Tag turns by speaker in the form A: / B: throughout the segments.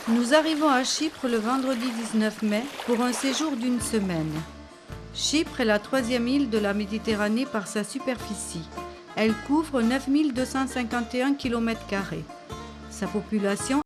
A: Nous arrivons à Chypre le vendredi 19 mai pour un séjour d'une semaine. Chypre est la troisième île de la Méditerranée par sa superficie. Elle couvre 9 251 km². Sa population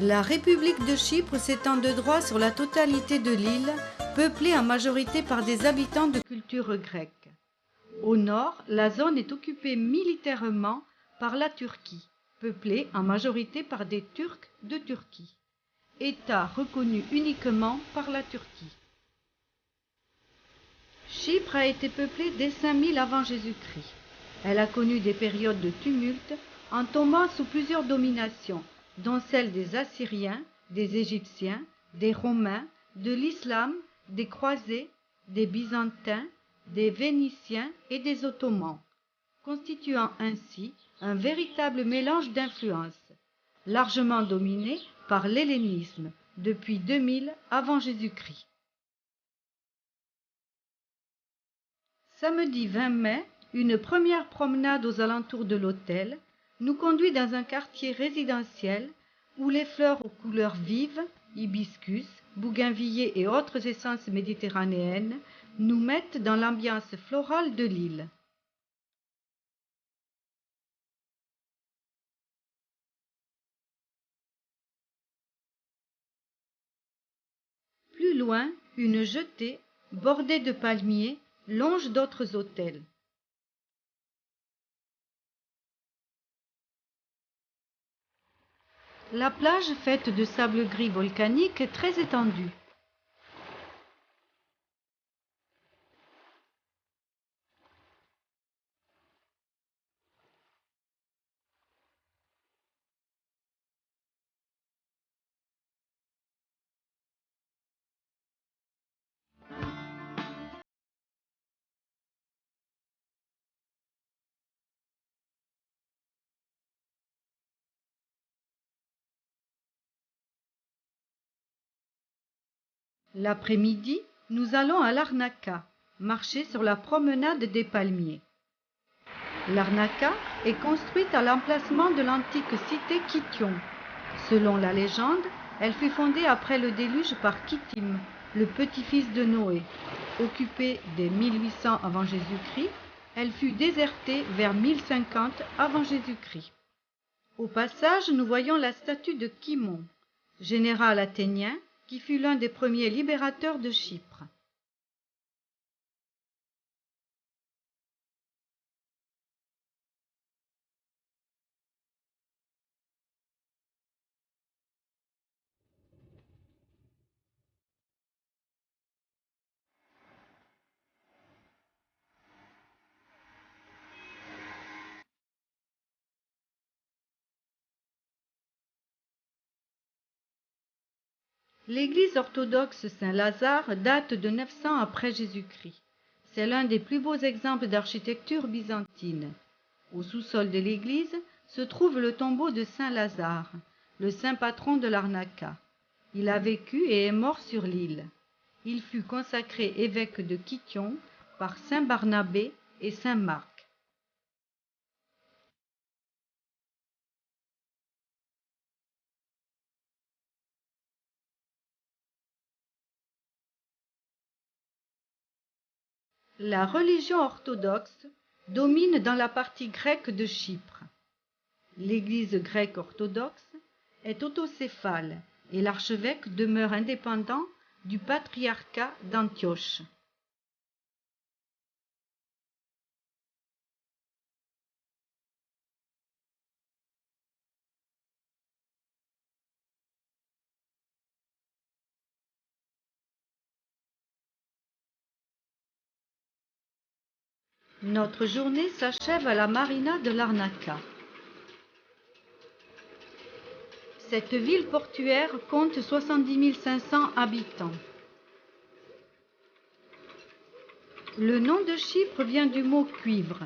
A: La République de Chypre s'étend de droit sur la totalité de l'île, peuplée en majorité par des habitants de culture grecque. Au nord, la zone est occupée militairement par la Turquie, peuplée en majorité par des Turcs de Turquie, État reconnu uniquement par la Turquie. Chypre a été peuplée dès 5000 avant Jésus-Christ. Elle a connu des périodes de tumulte en tombant sous plusieurs dominations, dont celle des Assyriens, des Égyptiens, des Romains, de l'Islam, des Croisés, des Byzantins, des Vénitiens et des Ottomans, constituant ainsi un véritable mélange d'influences, largement dominé par l'hellénisme depuis 2000 avant Jésus-Christ. Samedi 20 mai, une première promenade aux alentours de l'hôtel nous conduit dans un quartier résidentiel où les fleurs aux couleurs vives, hibiscus, bougainvilliers et autres essences méditerranéennes, nous mettent dans l'ambiance florale de l'île. Plus loin, une jetée, bordée de palmiers, longe d'autres hôtels. La plage, faite de sable gris volcanique, est très étendue. L'après-midi, nous allons à Larnaca, marcher sur la promenade des Palmiers. Larnaca est construite à l'emplacement de l'antique cité Kition. Selon la légende, elle fut fondée après le déluge par Kittim, le petit-fils de Noé. Occupée dès 1800 avant Jésus-Christ, elle fut désertée vers 1050 avant Jésus-Christ. Au passage, nous voyons la statue de Kimon, général athénien qui fut l'un des premiers libérateurs de Chypre. L'église orthodoxe Saint-Lazare date de 900 après Jésus-Christ. C'est l'un des plus beaux exemples d'architecture byzantine. Au sous-sol de l'église se trouve le tombeau de Saint-Lazare, le saint patron de Larnaca. Il a vécu et est mort sur l'île. Il fut consacré évêque de Kition par saint Barnabé et saint Marc. La religion orthodoxe domine dans la partie grecque de Chypre. L'Église grecque orthodoxe est autocéphale et l'archevêque demeure indépendant du patriarcat d'Antioche. Notre journée s'achève à la marina de Larnaca. Cette ville portuaire compte 70 500 habitants. Le nom de Chypre vient du mot cuivre,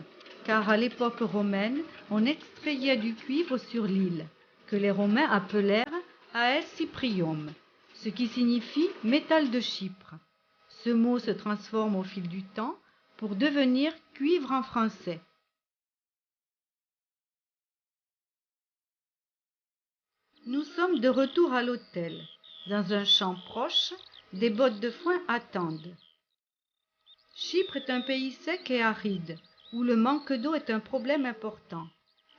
A: car à l'époque romaine, on extrayait du cuivre sur l'île, que les Romains appelèrent Aes Cyprium, ce qui signifie métal de Chypre. Ce mot se transforme au fil du temps pour devenir cuivre en français. Nous sommes de retour à l'hôtel. Dans un champ proche, des bottes de foin attendent. Chypre est un pays sec et aride, où le manque d'eau est un problème important.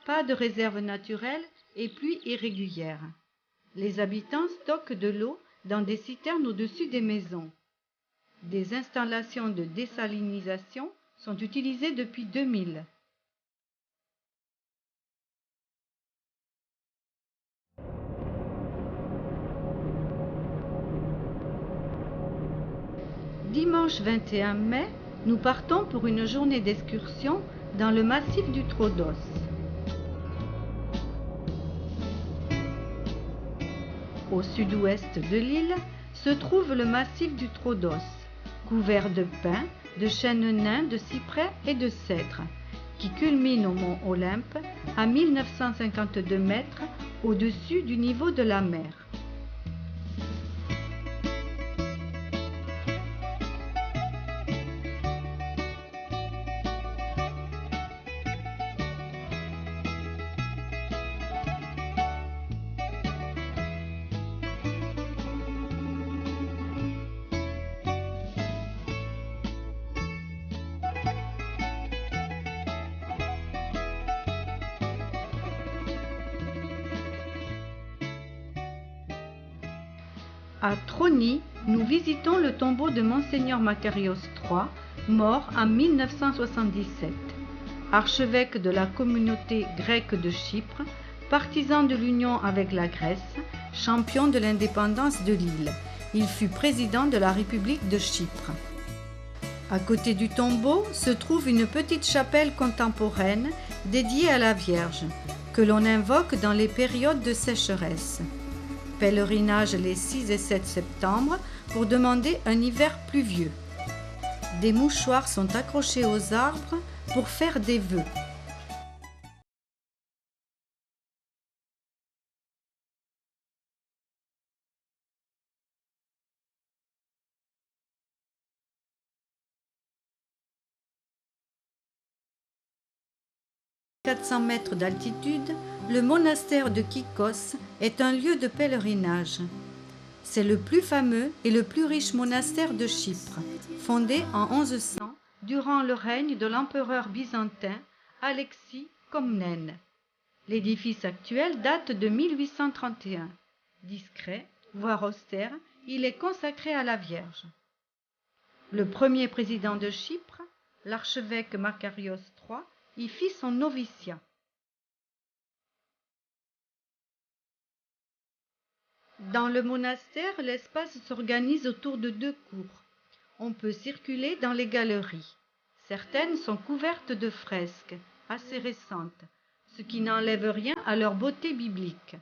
A: Pas de réserve naturelle et pluie irrégulière. Les habitants stockent de l'eau dans des citernes au-dessus des maisons. Des installations de désalinisation sont utilisées depuis 2000. Dimanche 21 mai, nous partons pour une journée d'excursion dans le massif du Troodos. Au sud-ouest de l'île se trouve le massif du Troodos, couvert de pins, de chênes nains, de cyprès et de cèdres, qui culmine au mont Olympe à 1952 mètres au-dessus du niveau de la mer. À Troni, nous visitons le tombeau de Monseigneur Makarios III, mort en 1977. Archevêque de la communauté grecque de Chypre, partisan de l'union avec la Grèce, champion de l'indépendance de l'île. Il fut président de la République de Chypre. À côté du tombeau se trouve une petite chapelle contemporaine dédiée à la Vierge, que l'on invoque dans les périodes de sécheresse. Pèlerinage les 6 et 7 septembre pour demander un hiver pluvieux. Des mouchoirs sont accrochés aux arbres pour faire des vœux. À 400 mètres d'altitude, le monastère de Kikos est un lieu de pèlerinage. C'est le plus fameux et le plus riche monastère de Chypre, fondé en 1100 durant le règne de l'empereur byzantin Alexis Comnène. L'édifice actuel date de 1831. Discret, voire austère, il est consacré à la Vierge. Le premier président de Chypre, l'archevêque Makarios III, y fit son noviciat. Dans le monastère, l'espace s'organise autour de 2 cours. On peut circuler dans les galeries. Certaines sont couvertes de fresques, assez récentes, ce qui n'enlève rien à leur beauté biblique.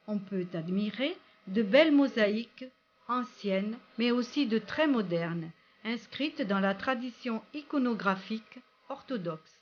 A: On peut admirer de belles mosaïques, anciennes, mais aussi de très modernes, inscrites dans la tradition iconographique orthodoxe.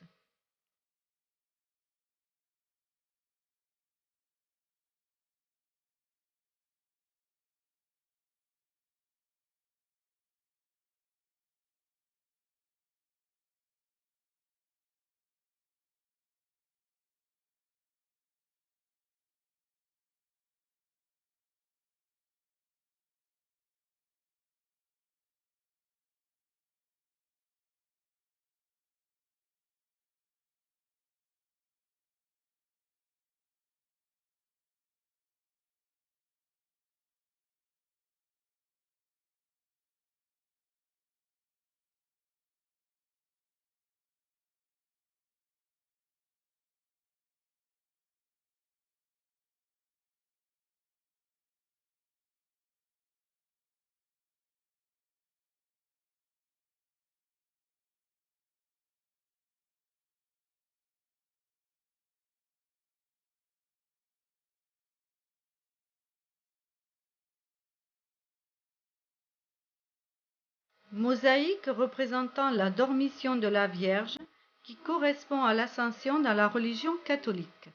A: Mosaïque représentant la dormition de la Vierge qui correspond à l'Ascension dans la religion catholique.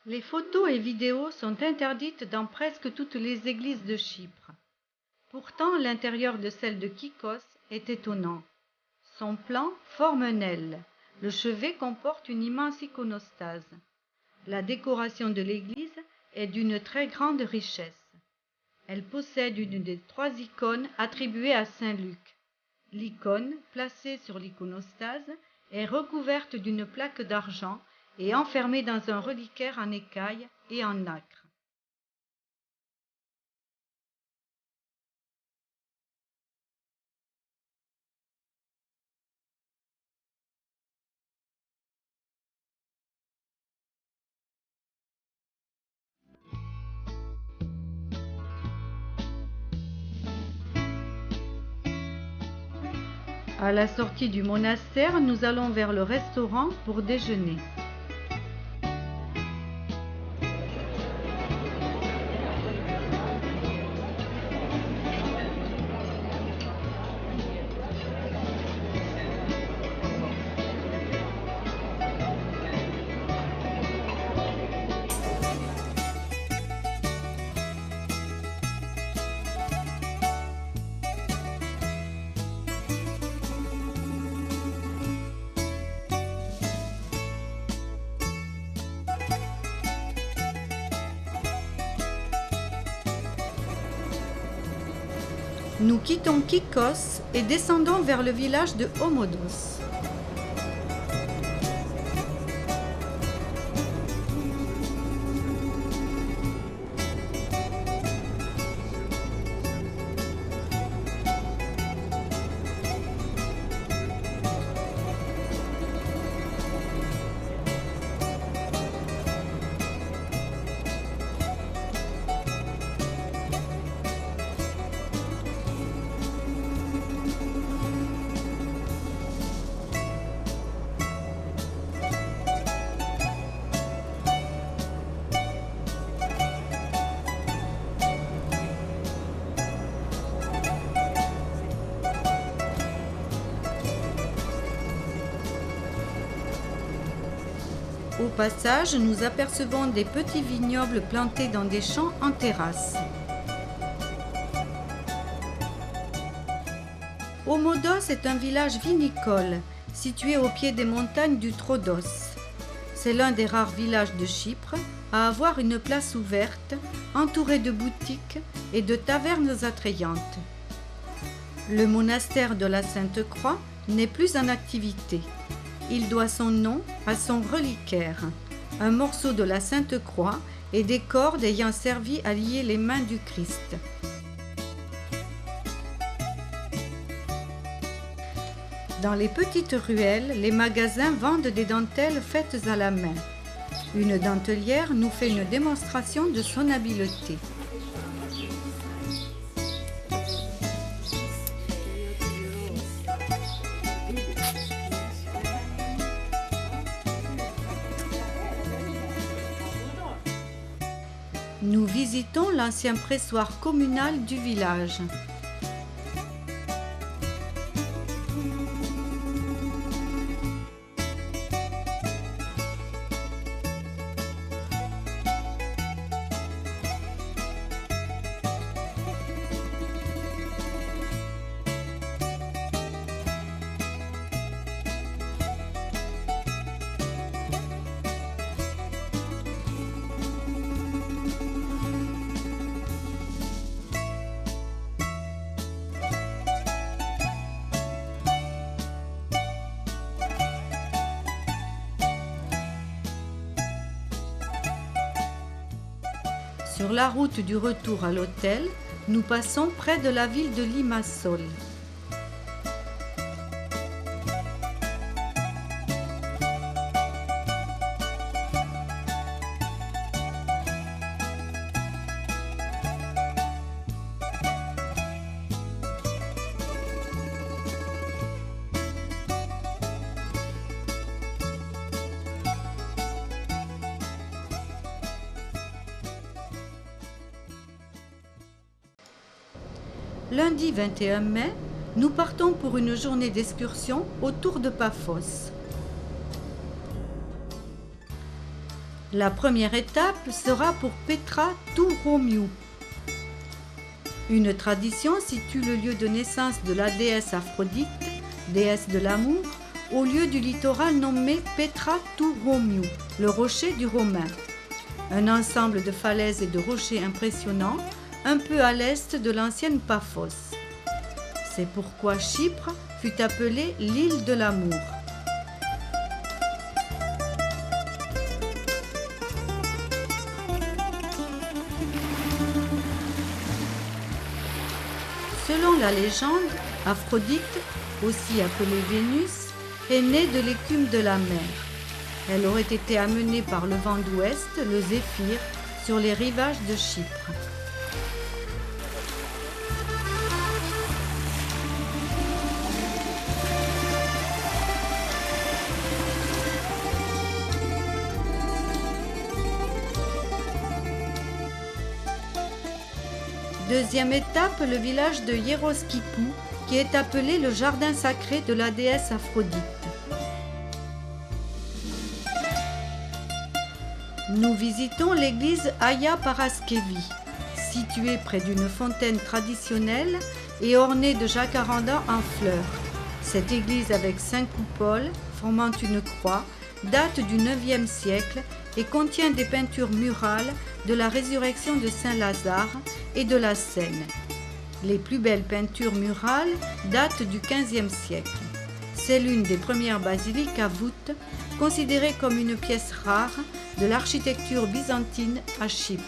A: Les photos et vidéos sont interdites dans presque toutes les églises de Chypre. Pourtant, l'intérieur de celle de Kikos est étonnant. Son plan forme un L. Le chevet comporte une immense iconostase. La décoration de l'église est d'une très grande richesse. Elle possède une des 3 icônes attribuées à Saint Luc. L'icône, placée sur l'iconostase, est recouverte d'une plaque d'argent et enfermée dans un reliquaire en écaille et en nacre. À la sortie du monastère, nous allons vers le restaurant pour déjeuner. Nous quittons Kikos et descendons vers le village de Homodos. Au passage, nous apercevons des petits vignobles plantés dans des champs en terrasse. Homodos est un village vinicole situé au pied des montagnes du Troodos. C'est l'un des rares villages de Chypre à avoir une place ouverte, entourée de boutiques et de tavernes attrayantes. Le monastère de la Sainte-Croix n'est plus en activité. Il doit son nom à son reliquaire, un morceau de la Sainte-Croix et des cordes ayant servi à lier les mains du Christ. Dans les petites ruelles, les magasins vendent des dentelles faites à la main. Une dentelière nous fait une démonstration de son habileté. Nous visitons l'ancien pressoir communal du village. Sur la route du retour à l'hôtel, nous passons près de la ville de Limassol. Lundi 21 mai, Nous partons pour une journée d'excursion autour de Paphos. La première étape sera pour Petra tou Romiou. Une tradition situe le lieu de naissance de la déesse Aphrodite, déesse de l'amour, au lieu du littoral nommé Petra tou Romiou, le rocher du Romain. Un ensemble de falaises et de rochers impressionnants, un peu à l'est de l'ancienne Paphos. C'est pourquoi Chypre fut appelée l'île de l'amour. Selon la légende, Aphrodite, aussi appelée Vénus, est née de l'écume de la mer. Elle aurait été amenée par le vent d'ouest, le zéphyr, sur les rivages de Chypre. Deuxième étape, le village de Yeroskipou, qui est appelé le jardin sacré de la déesse Aphrodite. Nous visitons l'église Aya Paraskevi, située près d'une fontaine traditionnelle et ornée de jacarandas en fleurs. Cette église avec 5 coupoles formant une croix date du IXe siècle et contient des peintures murales de la résurrection de Saint-Lazare et de la Seine. Les plus belles peintures murales datent du XVe siècle. C'est l'une des premières basiliques à voûte, considérée comme une pièce rare de l'architecture byzantine à Chypre.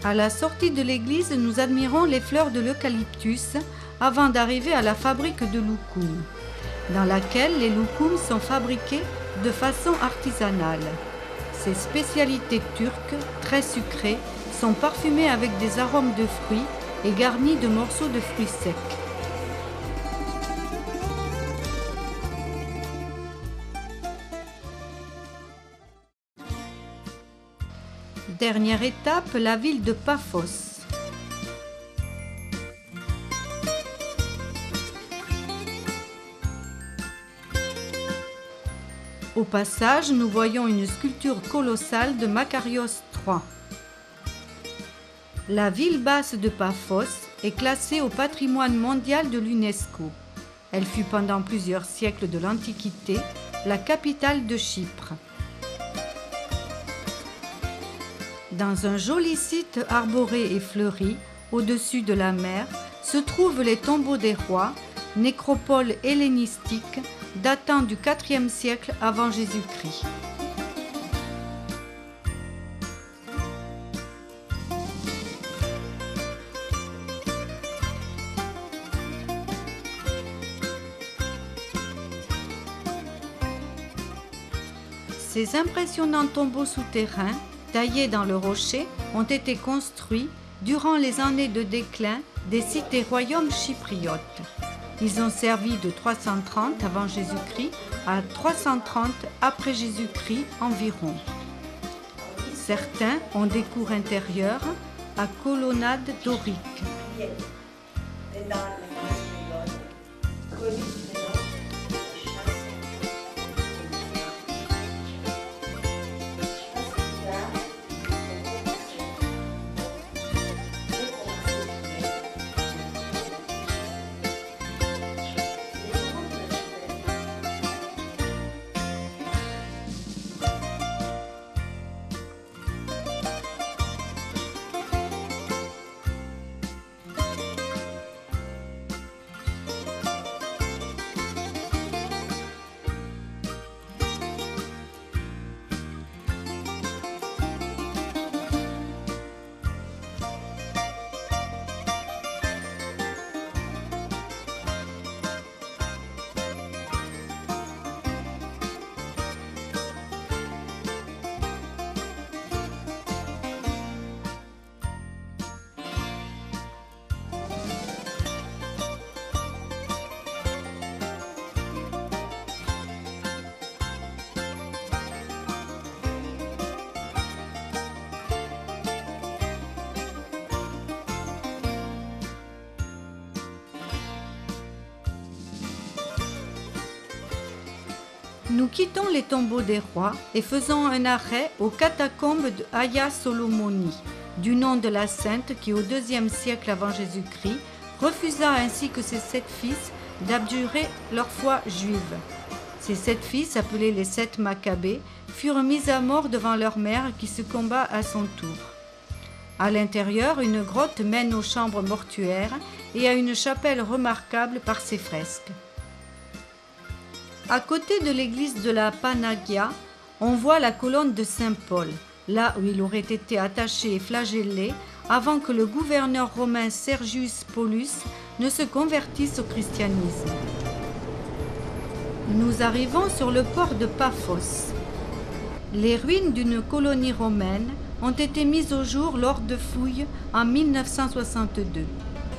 A: À la sortie de l'église, nous admirons les fleurs de l'eucalyptus avant d'arriver à la fabrique de loukoum, dans laquelle les loukoums sont fabriqués de façon artisanale. Ces spécialités turques, très sucrées, sont parfumées avec des arômes de fruits et garnies de morceaux de fruits secs. Dernière étape, la ville de Paphos. Au passage, nous voyons une sculpture colossale de Makarios III. La ville basse de Paphos est classée au patrimoine mondial de l'UNESCO. Elle fut pendant plusieurs siècles de l'Antiquité la capitale de Chypre. Dans un joli site arboré et fleuri, au-dessus de la mer, se trouvent les tombeaux des rois, nécropole hellénistique datant du IVe siècle avant Jésus-Christ. Ces impressionnants tombeaux souterrains, taillés dans le rocher, ont été construits durant les années de déclin des cités royaumes chypriotes. Ils ont servi de 330 avant Jésus-Christ à 330 après Jésus-Christ environ. Certains ont des cours intérieures à colonnades doriques. Nous quittons les tombeaux des rois et faisons un arrêt aux catacombes de Hagia Solomoni, du nom de la sainte qui au IIe siècle avant Jésus-Christ refusa ainsi que ses 7 fils d'abjurer leur foi juive. Ces 7 fils, appelés les 7 Maccabées, furent mis à mort devant leur mère qui se combat à son tour. À l'intérieur, une grotte mène aux chambres mortuaires et à une chapelle remarquable par ses fresques. À côté de l'église de la Panagia, on voit la colonne de Saint-Paul, là où il aurait été attaché et flagellé avant que le gouverneur romain Sergius Paulus ne se convertisse au christianisme. Nous arrivons sur le port de Paphos. Les ruines d'une colonie romaine ont été mises au jour lors de fouilles en 1962.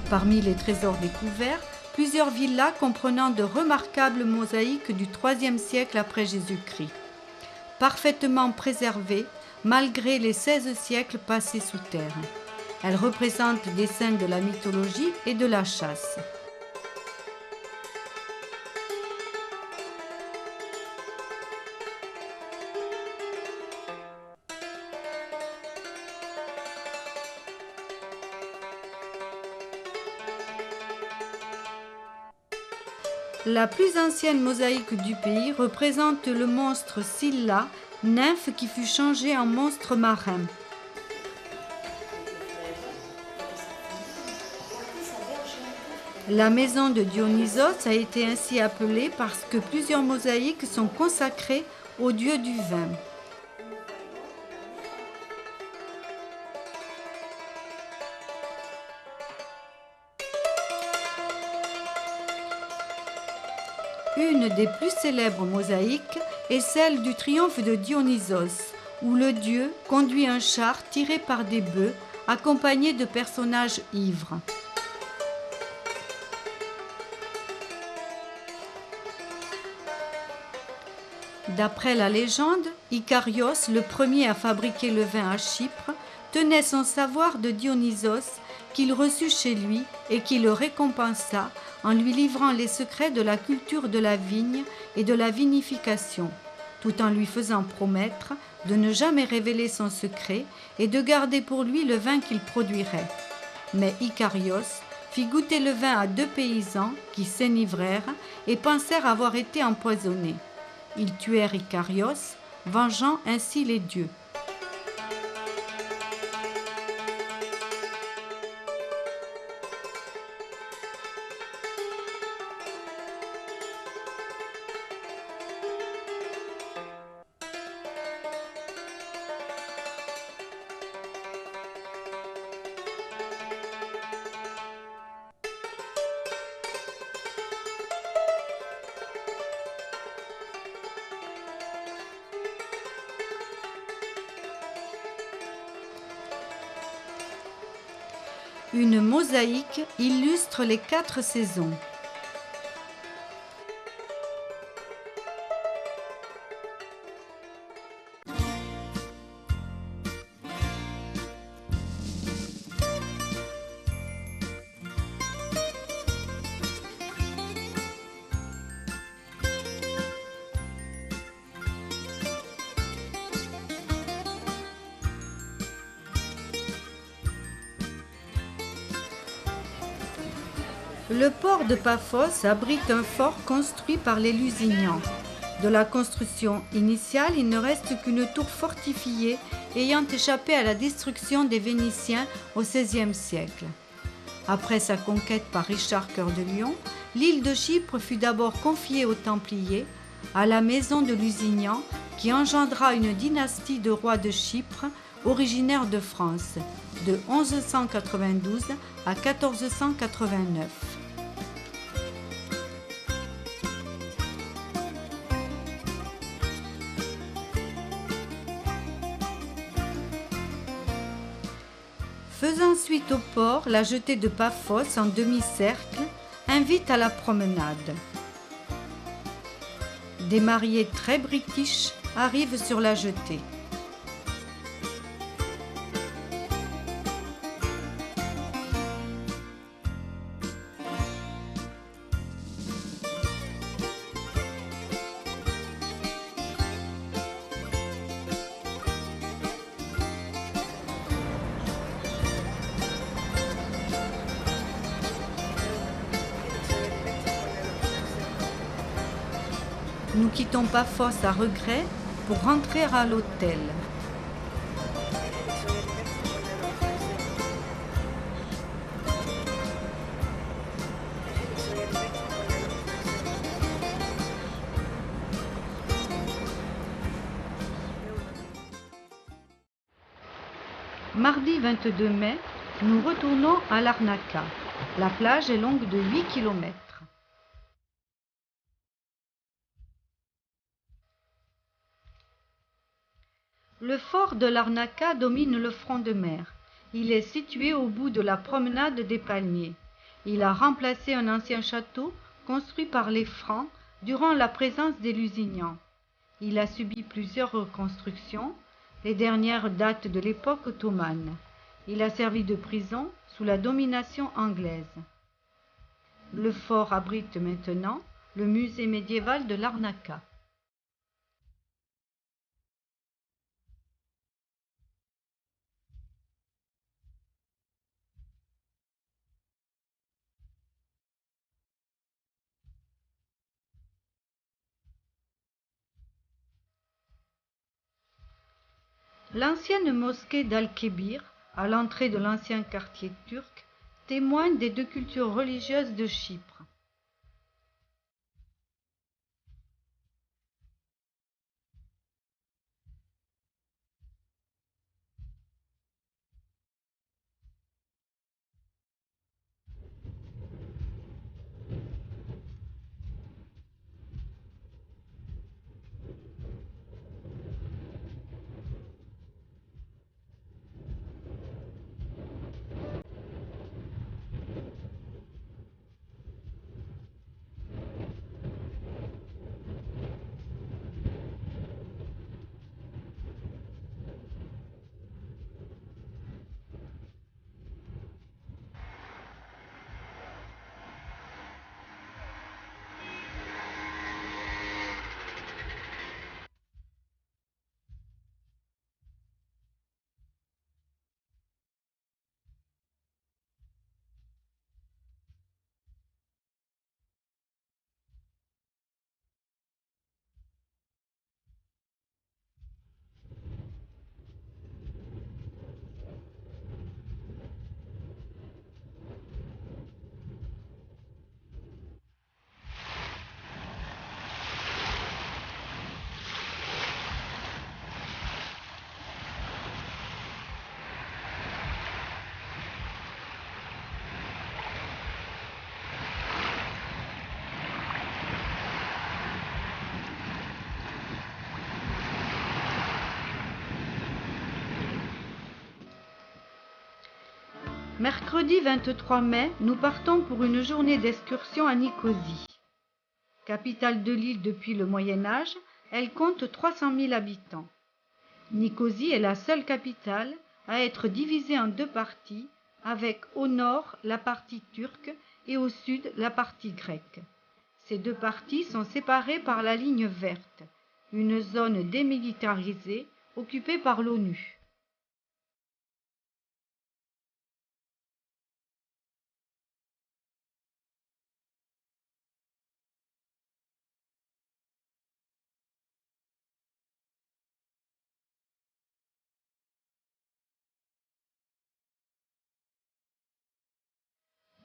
A: Parmi les trésors découverts, plusieurs villas comprenant de remarquables mosaïques du IIIe siècle après Jésus-Christ, parfaitement préservées malgré les 16 siècles passés sous terre. Elles représentent des scènes de la mythologie et de la chasse. La plus ancienne mosaïque du pays représente le monstre Scylla, nymphe qui fut changée en monstre marin. La maison de Dionysos a été ainsi appelée parce que plusieurs mosaïques sont consacrées au dieu du vin. Une des plus célèbres mosaïques est celle du triomphe de Dionysos, où le dieu conduit un char tiré par des bœufs, accompagné de personnages ivres. D'après la légende, Icarios, le premier à fabriquer le vin à Chypre, tenait son savoir de Dionysos qu'il reçut chez lui et qui le récompensa en lui livrant les secrets de la culture de la vigne et de la vinification, tout en lui faisant promettre de ne jamais révéler son secret et de garder pour lui le vin qu'il produirait. Mais Icarios fit goûter le vin à 2 paysans qui s'enivrèrent et pensèrent avoir été empoisonnés. Ils tuèrent Icarios, vengeant ainsi les dieux. Une mosaïque illustre les 4 saisons. Le port de Paphos abrite un fort construit par les Lusignan. De la construction initiale, il ne reste qu'une tour fortifiée ayant échappé à la destruction des Vénitiens au XVIe siècle. Après sa conquête par Richard Cœur de Lion, l'île de Chypre fut d'abord confiée aux Templiers, à la maison de Lusignan, qui engendra une dynastie de rois de Chypre originaires de France, de 1192 à 1489. Faisant suite au port, la jetée de Paphos en demi-cercle invite à la promenade. Des mariés très british arrivent sur la jetée. nous quittons Paphos à regret pour rentrer à l'hôtel. Mardi 22 mai, nous retournons à Larnaca. La plage est longue de 8 km. Le fort de Larnaca domine le front de mer. Il est situé au bout de la promenade des Palmiers. Il a remplacé un ancien château construit par les Francs durant la présence des Lusignans. Il a subi plusieurs reconstructions. Les dernières datent de l'époque ottomane. Il a servi de prison sous la domination anglaise. Le fort abrite maintenant le musée médiéval de Larnaca. L'ancienne mosquée d'Al-Kébir, à l'entrée de l'ancien quartier turc, témoigne des deux cultures religieuses de Chypre. Mercredi 23 mai, nous partons pour une journée d'excursion à Nicosie. Capitale de l'île depuis le Moyen Âge, elle compte 300 000 habitants. Nicosie est la seule capitale à être divisée en deux parties, avec au nord la partie turque et au sud la partie grecque. Ces deux parties sont séparées par la ligne verte, une zone démilitarisée occupée par l'ONU.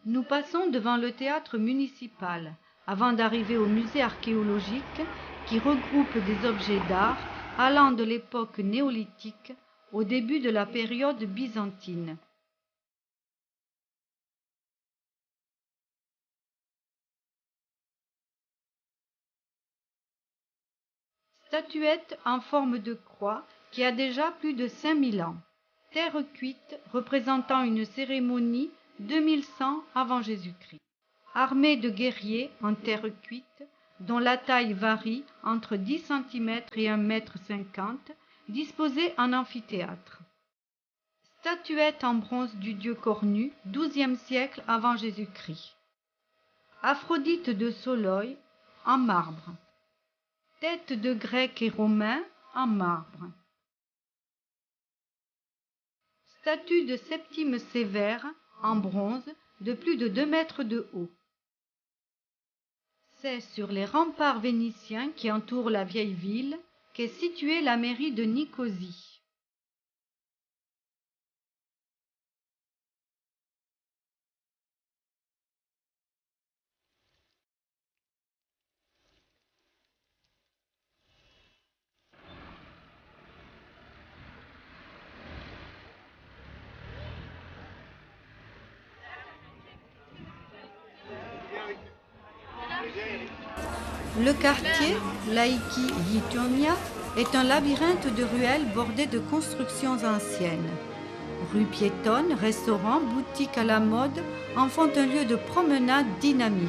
A: Nous passons devant le théâtre municipal avant d'arriver au musée archéologique qui regroupe des objets d'art allant de l'époque néolithique au début de la période byzantine. Statuette en forme de croix qui a déjà plus de 5000 ans. Terre cuite représentant une cérémonie 2100 avant Jésus-Christ. Armée de guerriers en terre cuite, dont la taille varie entre 10 cm et 1,50 m, disposés en amphithéâtre. Statuette en bronze du dieu Cornu, XIIe siècle avant Jésus-Christ. Aphrodite de Soloï, en marbre. Tête de Grecs et Romains, en marbre. Statue de Septime Sévère, en bronze, de plus de 2 mètres de haut. C'est sur les remparts vénitiens qui entourent la vieille ville qu'est située la mairie de Nicosie. Le quartier, Laiki Yitonia, est un labyrinthe de ruelles bordées de constructions anciennes. Rues piétonnes, restaurants, boutiques à la mode en font un lieu de promenade dynamique.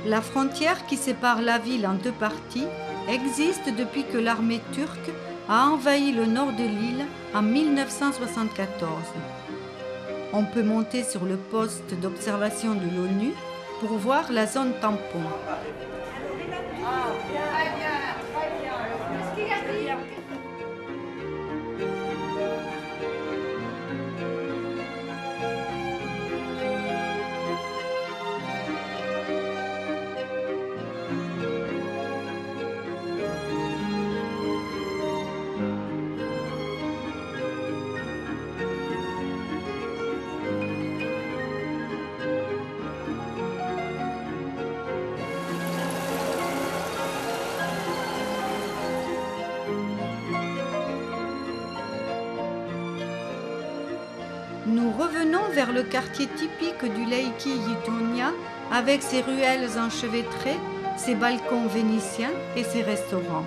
A: La frontière qui sépare la ville en deux parties existe depuis que l'armée turque a envahi le nord de l'île en 1974. On peut monter sur le poste d'observation de l'ONU pour voir la zone tampon. Nous revenons vers le quartier typique du Laiki Yitonia avec ses ruelles enchevêtrées, ses balcons vénitiens et ses restaurants.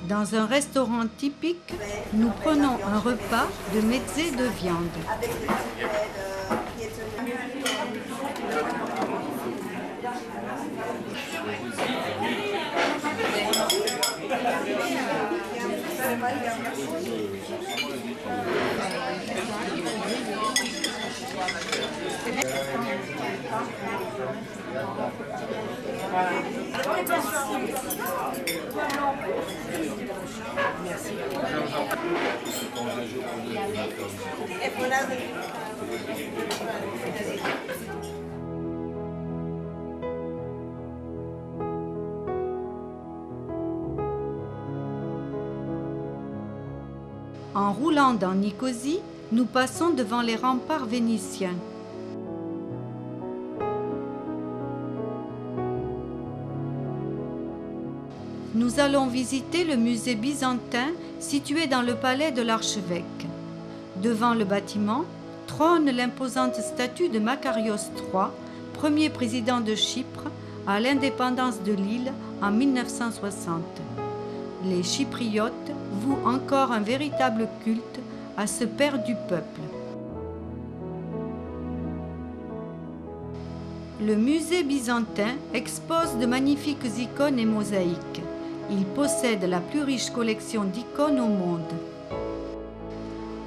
A: Dans un restaurant typique, nous prenons un repas de mezzé de viande. En roulant dans Nicosie, nous passons devant les remparts vénitiens. Nous allons visiter le musée byzantin situé dans le palais de l'archevêque. Devant le bâtiment trône l'imposante statue de Makarios III, premier président de Chypre à l'indépendance de l'île en 1960. Les Chypriotes vouent encore un véritable culte à ce père du peuple. Le musée byzantin expose de magnifiques icônes et mosaïques. Il possède la plus riche collection d'icônes au monde.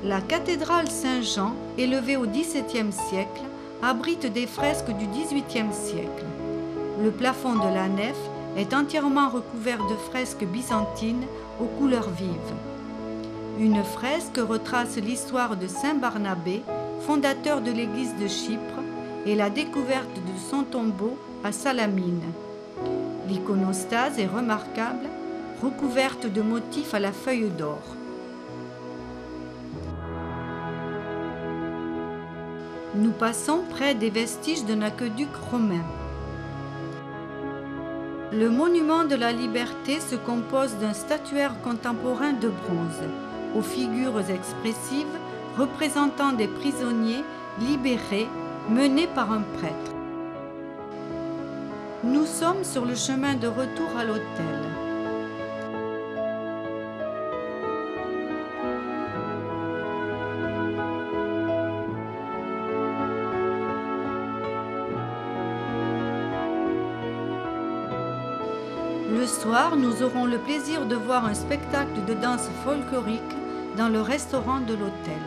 A: La cathédrale Saint-Jean, élevée au XVIIe siècle, abrite des fresques du XVIIIe siècle. Le plafond de la nef est entièrement recouvert de fresques byzantines aux couleurs vives. Une fresque retrace l'histoire de Saint Barnabé, fondateur de l'église de Chypre, et la découverte de son tombeau à Salamine. L'iconostase est remarquable, recouverte de motifs à la feuille d'or. Nous passons près des vestiges d'un aqueduc romain. Le monument de la liberté se compose d'un statuaire contemporain de bronze, aux figures expressives représentant des prisonniers libérés menés par un prêtre. Nous sommes sur le chemin de retour à l'hôtel. Le soir, nous aurons le plaisir de voir un spectacle de danse folklorique dans le restaurant de l'hôtel.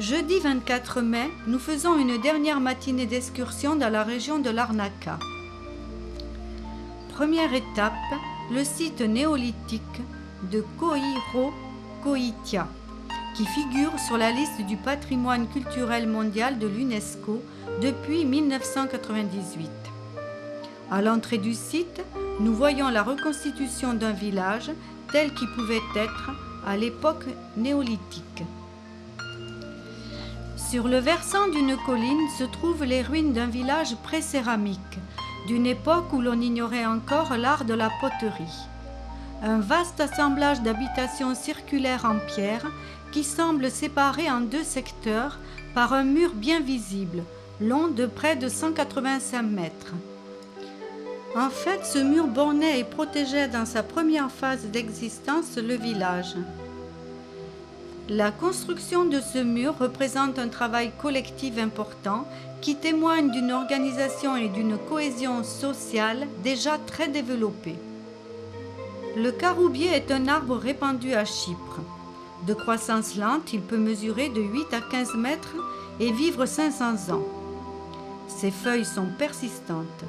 A: Jeudi 24 mai, nous faisons une dernière matinée d'excursion dans la région de Larnaca. Première étape, le site néolithique de Koiro-Koitia, qui figure sur la liste du patrimoine culturel mondial de l'UNESCO depuis 1998. À l'entrée du site, nous voyons la reconstitution d'un village tel qu'il pouvait être à l'époque néolithique. Sur le versant d'une colline se trouvent les ruines d'un village pré-céramique, d'une époque où l'on ignorait encore l'art de la poterie. Un vaste assemblage d'habitations circulaires en pierre qui semble séparé en deux secteurs par un mur bien visible, long de près de 185 mètres. En fait, ce mur bornait et protégeait dans sa première phase d'existence le village. La construction de ce mur représente un travail collectif important qui témoigne d'une organisation et d'une cohésion sociale déjà très développée. Le caroubier est un arbre répandu à Chypre. De croissance lente, il peut mesurer de 8 à 15 mètres et vivre 500 ans. Ses feuilles sont persistantes.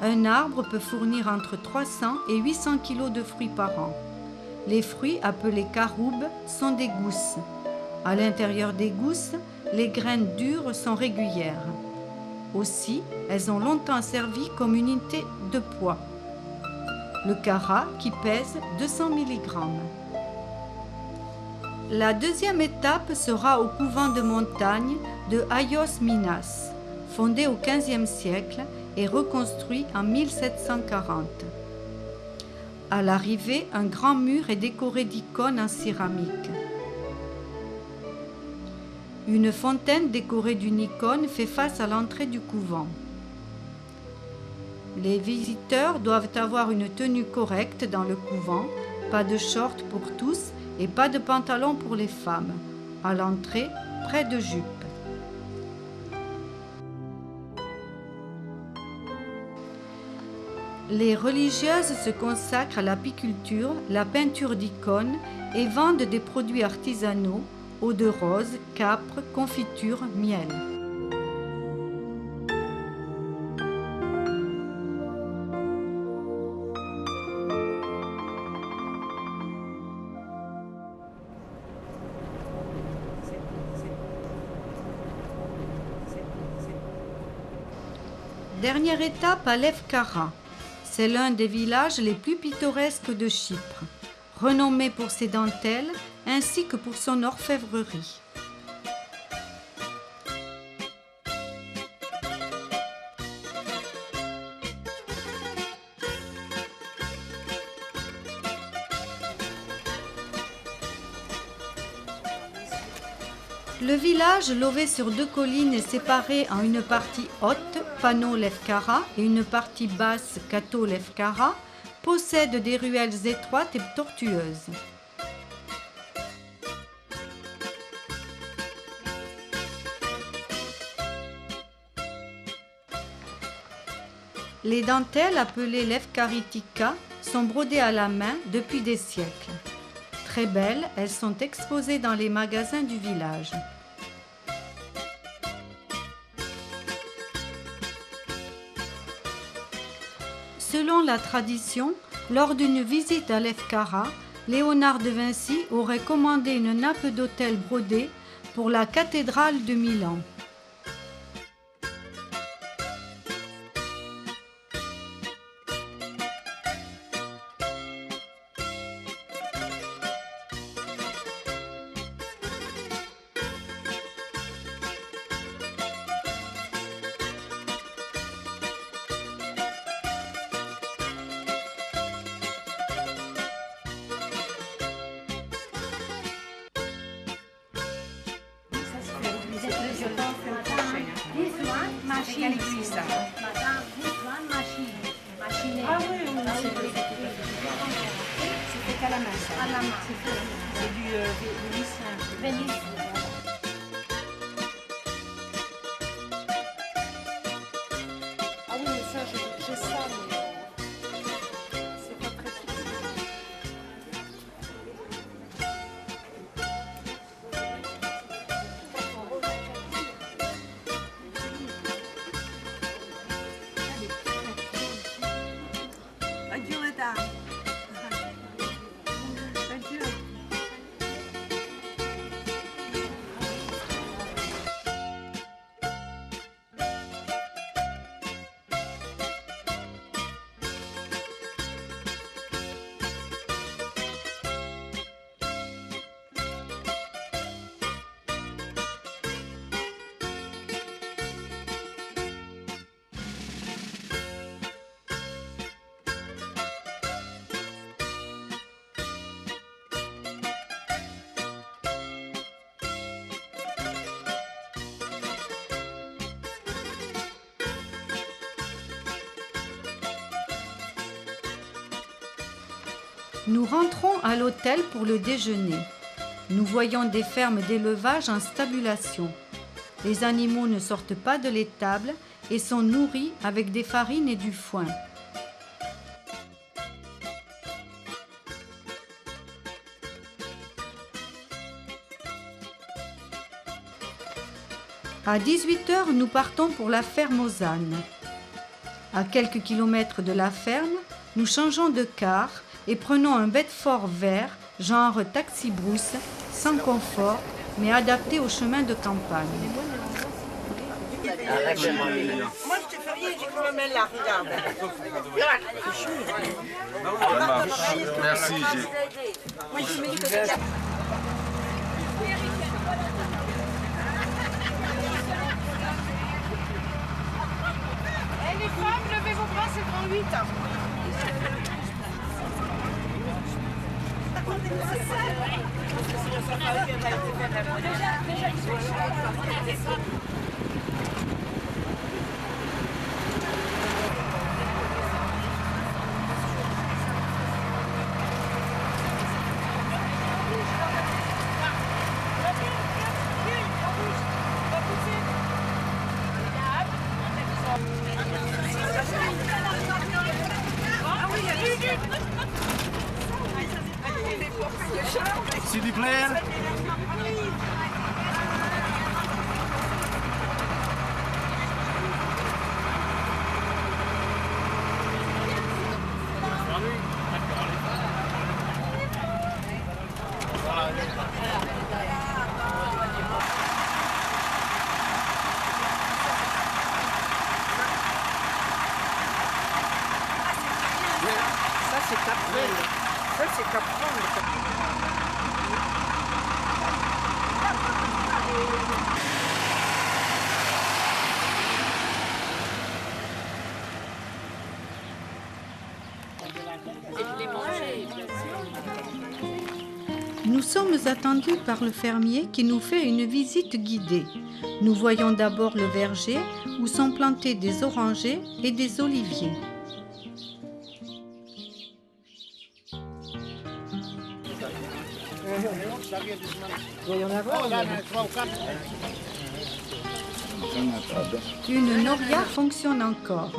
A: Un arbre peut fournir entre 300 et 800 kg de fruits par an. Les fruits, appelés caroubes, sont des gousses. À l'intérieur des gousses, les graines dures sont régulières. Aussi, elles ont longtemps servi comme unité de poids. Le carat qui pèse 200 mg. La deuxième étape sera au couvent de montagne de Agios Minas, fondé au XVe siècle et reconstruit en 1740. À l'arrivée, un grand mur est décoré d'icônes en céramique. Une fontaine décorée d'une icône fait face à l'entrée du couvent. Les visiteurs doivent avoir une tenue correcte dans le couvent, pas de short pour tous et pas de pantalon pour les femmes. À l'entrée, près de jupes. Les religieuses se consacrent à l'apiculture, la peinture d'icônes et vendent des produits artisanaux, eau de rose, capre, confiture, miel. Dernière étape à Lefkara. C'est l'un des villages les plus pittoresques de Chypre, renommé pour ses dentelles ainsi que pour son orfèvrerie. Le village, lové sur deux collines et séparé en une partie haute, Pano Lefkara, et une partie basse, Kato Lefkara, possède des ruelles étroites et tortueuses. Les dentelles, appelées Lefkaritika, sont brodées à la main depuis des siècles. Très belles, elles sont exposées dans les magasins du village. Selon la tradition, lors d'une visite à Lefkara, Léonard de Vinci aurait commandé une nappe d'autel brodée pour la cathédrale de Milan.
B: Ah oui, c'était qu'à la main, ça.
C: À la main.
B: C'est du vénitien.
C: Vénitien.
B: Ah oui, mais ça, j'ai ça, mais c'est pas très petit.
A: Nous rentrons à l'hôtel pour le déjeuner. Nous voyons des fermes d'élevage en stabulation. Les animaux ne sortent pas de l'étable et sont nourris avec des farines et du foin. À 18h, nous partons pour la ferme aux ânes. À quelques kilomètres de la ferme, nous changeons de car et prenons un Bedford vert, genre taxi-brousse, sans confort, mais adapté au chemin de campagne.
C: Moi, je te fais rien, j'ai quand même là, regarde.
D: Merci,
B: Les femmes, levez vos bras, c'est grand 8.
D: S'il vous plaît.
C: Ça, c'est Capron. Ça, c'est Capron.
A: Nous sommes attendus par le fermier qui nous fait une visite guidée. Nous voyons d'abord le verger où sont plantés des orangers et des oliviers. Une noria fonctionne encore.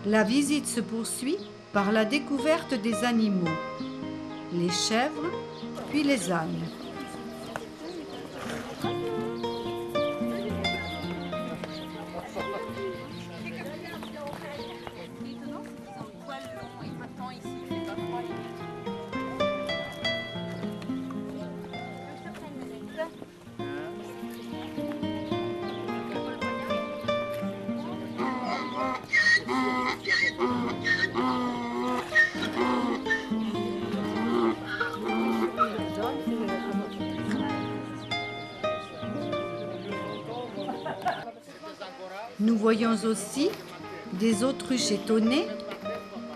A: La visite se poursuit par la découverte des animaux, les chèvres, puis les ânes. Nous voyons aussi des autruches étonnées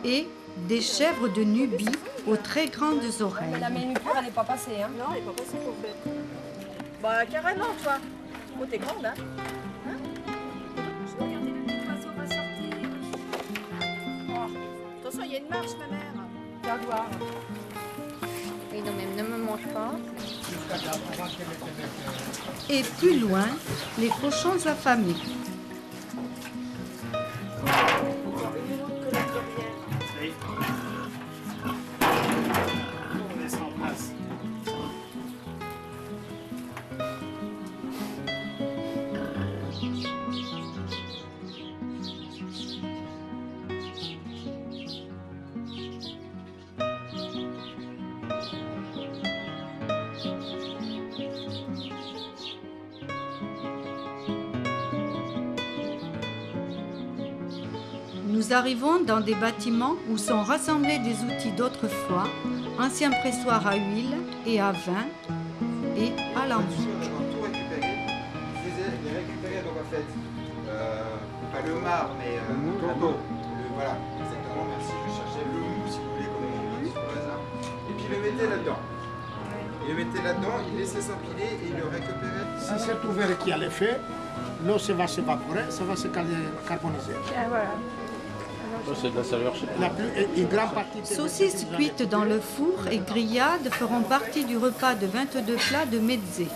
A: et des chèvres de Nubie aux très grandes oreilles.
E: La manucure, elle n'est pas passée, hein?
C: Non, elle n'est pas passée pour faire. Bah, carrément, toi. Oh, t'es grande, hein? Regardez, le petit oiseau va sortir. Attention, il y a une marche, ma mère.
E: Tu vas voir. Oui, non, mais ne me mange pas.
A: Et plus loin, les cochons affamés. Nous arrivons dans des bâtiments où sont rassemblés des outils d'autrefois, anciens pressoirs à huile et à vin et à l'envie.
F: Tout récupéré, les récupérer donc en fait, pas le marc mais le dos. Voilà, exactement, merci, je cherchais le mou si vous voulez comme on dit sur le hasard. Et puis il le mettait là-dedans. Il le mettait là-dedans, il laissait s'empiler et il le récupérait.
G: Si c'est ouvert qui a l'effet, l'eau va s'évaporer, ça va se carboniser.
D: C'est de la saveur chez
G: Une grande partie des
A: Saucisses cuites dans le four et grillades feront partie du repas de 22 plats de mezzé.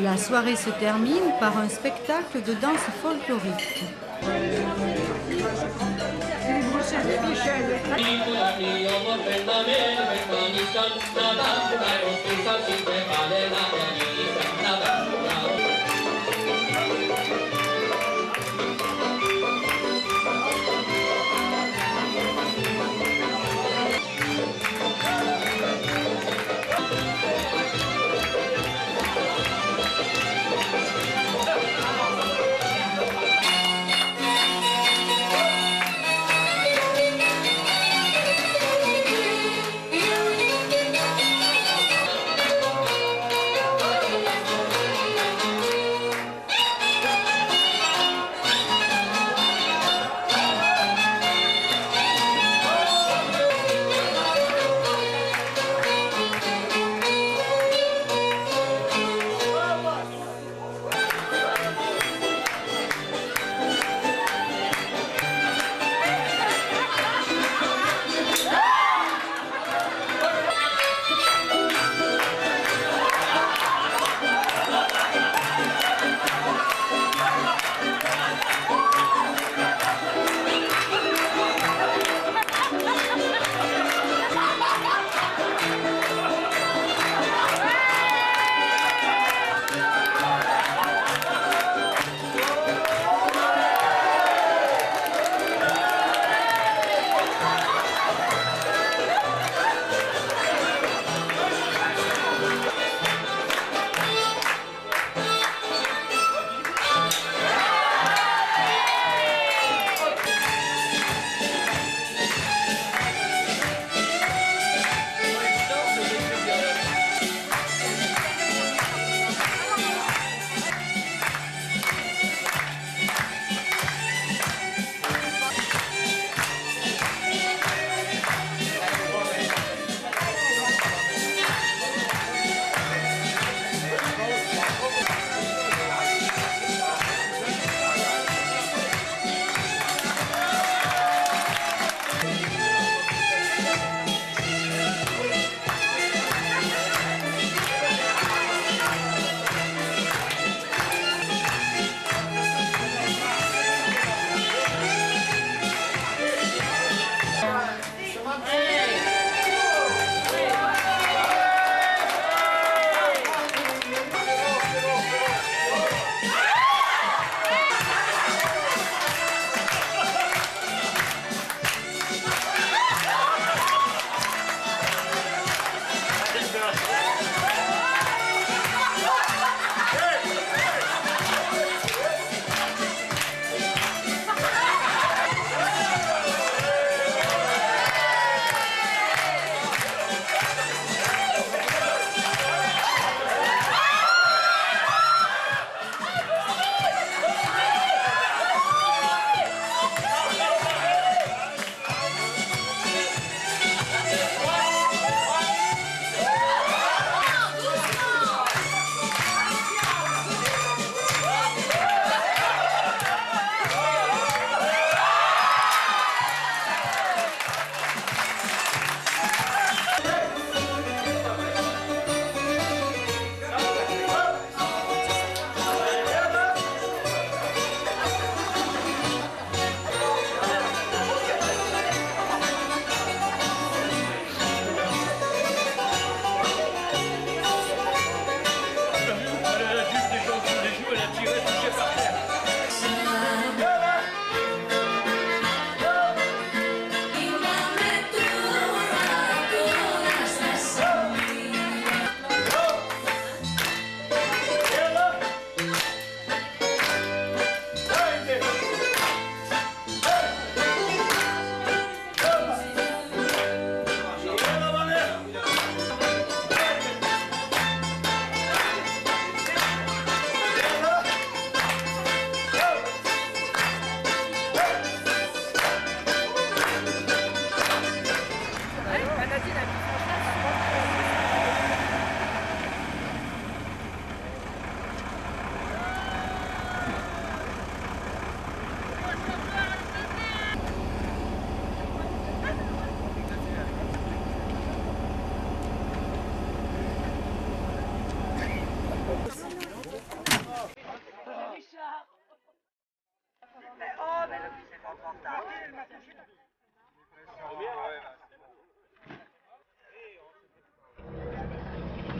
A: La soirée se termine par un spectacle de danse folklorique.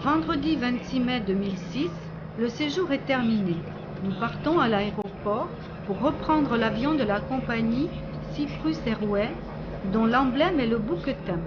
A: Vendredi 26 mai 2006, le séjour est terminé. Nous partons à l'aéroport pour reprendre l'avion de la compagnie Cyprus Airways, dont l'emblème est le bouquetin.